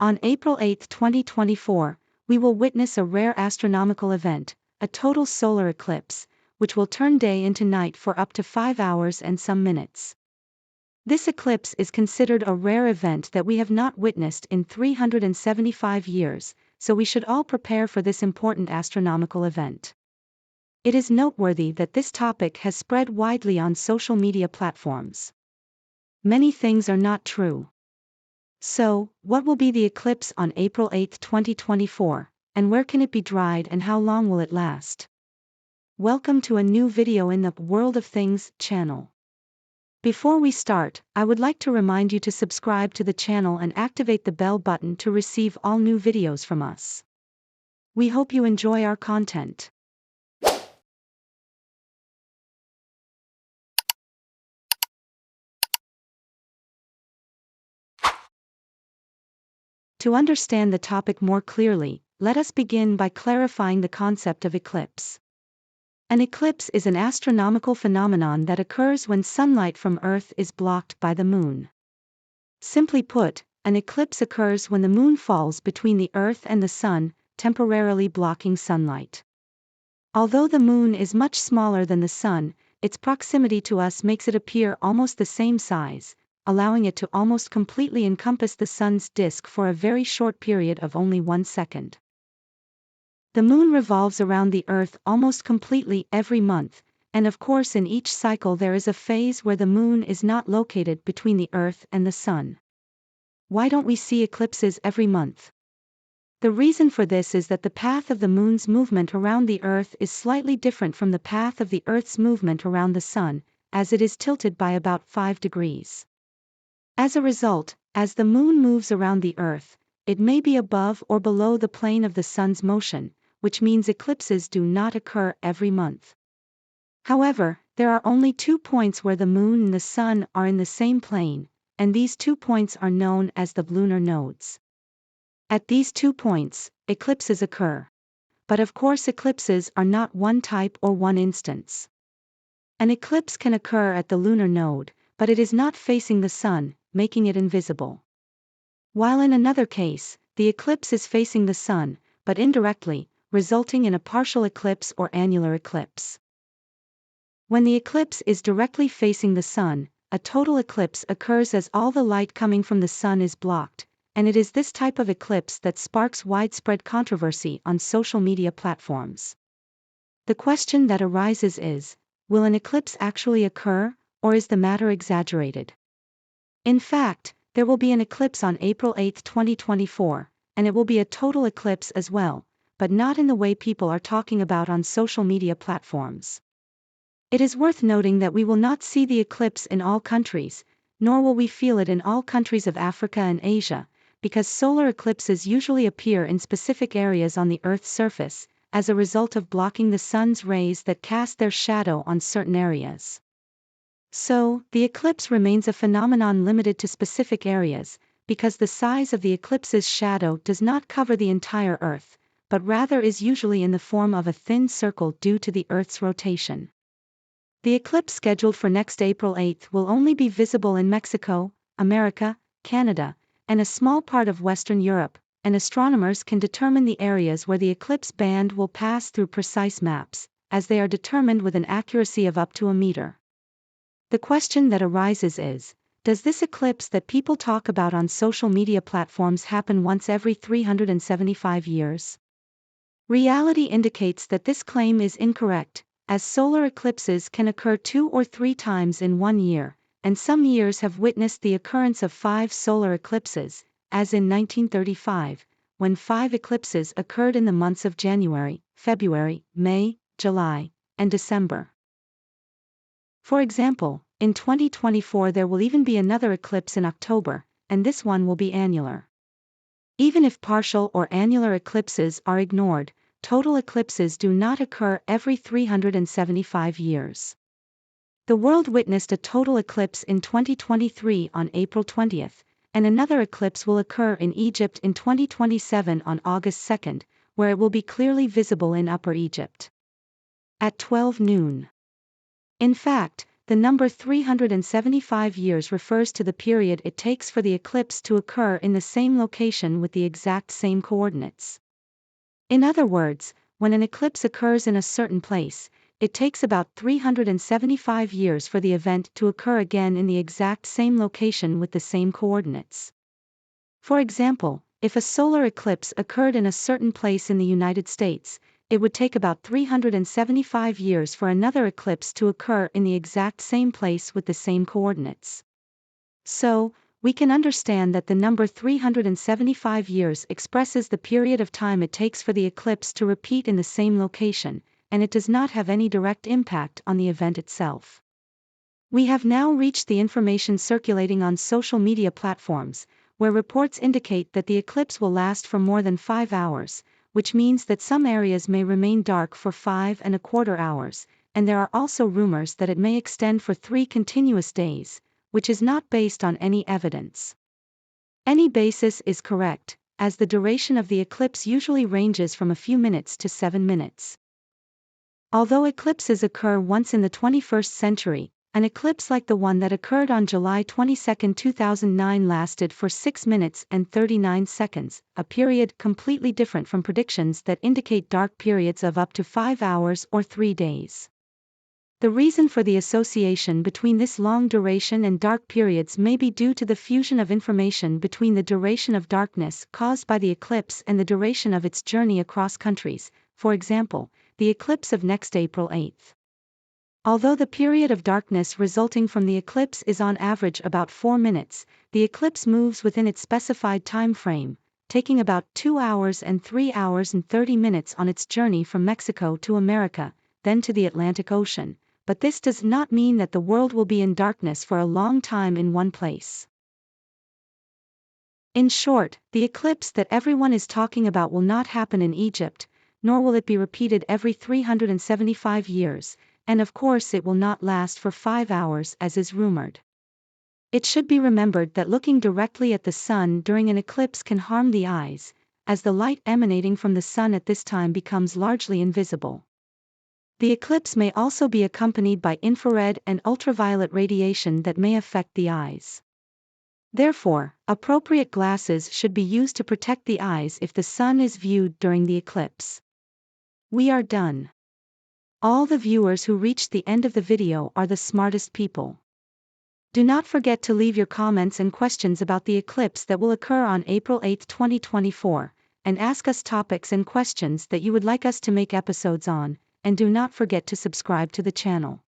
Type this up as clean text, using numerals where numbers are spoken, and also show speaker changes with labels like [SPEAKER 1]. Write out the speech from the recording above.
[SPEAKER 1] On April 8, 2024, we will witness a rare astronomical event, a total solar eclipse, which will turn day into night for up to 5 hours and some minutes. This eclipse is considered a rare event that we have not witnessed in 375 years, so we should all prepare for this important astronomical event. It is noteworthy that this topic has spread widely on social media platforms. Many things are not true. So, what will be the eclipse on April 8, 2024, and where can it be dried and how long will it last? Welcome to a new video in the World of Things channel. Before we start, I would like to remind you to subscribe to the channel and activate the bell button to receive all new videos from us. We hope you enjoy our content. To understand the topic more clearly, let us begin by clarifying the concept of eclipse. An eclipse is an astronomical phenomenon that occurs when sunlight from Earth is blocked by the moon. Simply put, an eclipse occurs when the moon falls between the Earth and the sun, temporarily blocking sunlight. Although the moon is much smaller than the sun, its proximity to us makes it appear almost the same size, allowing it to almost completely encompass the sun's disk for a very short period of only 1 second. The moon revolves around the Earth almost completely every month, and of course in each cycle there is a phase where the moon is not located between the Earth and the sun. Why don't we see eclipses every month? The reason for this is that the path of the moon's movement around the Earth is slightly different from the path of the Earth's movement around the sun, as it is tilted by about 5 degrees. As a result, as the moon moves around the Earth, it may be above or below the plane of the sun's motion, which means eclipses do not occur every month. However, there are only 2 points where the moon and the sun are in the same plane, and these 2 points are known as the lunar nodes. At these 2 points, eclipses occur. But of course eclipses are not one type or one instance. An eclipse can occur at the lunar node, but it is not facing the sun, making it invisible. While in another case, the eclipse is facing the sun, but indirectly, resulting in a partial eclipse or annular eclipse. When the eclipse is directly facing the sun, a total eclipse occurs as all the light coming from the sun is blocked, and it is this type of eclipse that sparks widespread controversy on social media platforms. The question that arises is, will an eclipse actually occur, or is the matter exaggerated? In fact, there will be an eclipse on April 8, 2024, and it will be a total eclipse as well, but not in the way people are talking about on social media platforms. It is worth noting that we will not see the eclipse in all countries, nor will we feel it in all countries of Africa and Asia, because solar eclipses usually appear in specific areas on the Earth's surface, as a result of blocking the sun's rays that cast their shadow on certain areas. So, the eclipse remains a phenomenon limited to specific areas, because the size of the eclipse's shadow does not cover the entire Earth, but rather is usually in the form of a thin circle due to the Earth's rotation. The eclipse scheduled for next April 8 will only be visible in Mexico, America, Canada, and a small part of Western Europe, and astronomers can determine the areas where the eclipse band will pass through precise maps, as they are determined with an accuracy of up to a meter. The question that arises is, does this eclipse that people talk about on social media platforms happen once every 375 years? Reality indicates that this claim is incorrect, as solar eclipses can occur 2 or 3 times in 1 year, and some years have witnessed the occurrence of 5 solar eclipses, as in 1935, when 5 eclipses occurred in the months of January, February, May, July, and December. For example, in 2024 there will even be another eclipse in October, and this one will be annular. Even if partial or annular eclipses are ignored, total eclipses do not occur every 375 years. The world witnessed a total eclipse in 2023 on April 20, and another eclipse will occur in Egypt in 2027 on August 2, where it will be clearly visible in Upper Egypt. At 12 noon. In fact, the number 375 years refers to the period it takes for the eclipse to occur in the same location with the exact same coordinates. In other words, when an eclipse occurs in a certain place, it takes about 375 years for the event to occur again in the exact same location with the same coordinates. For example, if a solar eclipse occurred in a certain place in the United States, it would take about 375 years for another eclipse to occur in the exact same place with the same coordinates. So, we can understand that the number 375 years expresses the period of time it takes for the eclipse to repeat in the same location, and it does not have any direct impact on the event itself. We have now reached the information circulating on social media platforms, where reports indicate that the eclipse will last for more than 5 hours, which means that some areas may remain dark for 5¼ hours, and there are also rumors that it may extend for 3 continuous days, which is not based on any evidence. Any basis is correct, as the duration of the eclipse usually ranges from a few minutes to 7 minutes. Although eclipses occur once in the 21st century, an eclipse like the one that occurred on July 22, 2009 lasted for 6 minutes and 39 seconds, a period completely different from predictions that indicate dark periods of up to 5 hours or 3 days. The reason for the association between this long duration and dark periods may be due to the fusion of information between the duration of darkness caused by the eclipse and the duration of its journey across countries, for example, the eclipse of next April 8. Although the period of darkness resulting from the eclipse is on average about 4 minutes, the eclipse moves within its specified time frame, taking about 2 hours and 3 hours and 30 minutes on its journey from Mexico to America, then to the Atlantic Ocean, but this does not mean that the world will be in darkness for a long time in one place. In short, the eclipse that everyone is talking about will not happen in Egypt, nor will it be repeated every 375 years, and of course it will not last for 5 hours as is rumored. It should be remembered that looking directly at the sun during an eclipse can harm the eyes, as the light emanating from the sun at this time becomes largely invisible. The eclipse may also be accompanied by infrared and ultraviolet radiation that may affect the eyes. Therefore, appropriate glasses should be used to protect the eyes if the sun is viewed during the eclipse. We are done. All the viewers who reached the end of the video are the smartest people. Do not forget to leave your comments and questions about the eclipse that will occur on April 8, 2024, and ask us topics and questions that you would like us to make episodes on, and do not forget to subscribe to the channel.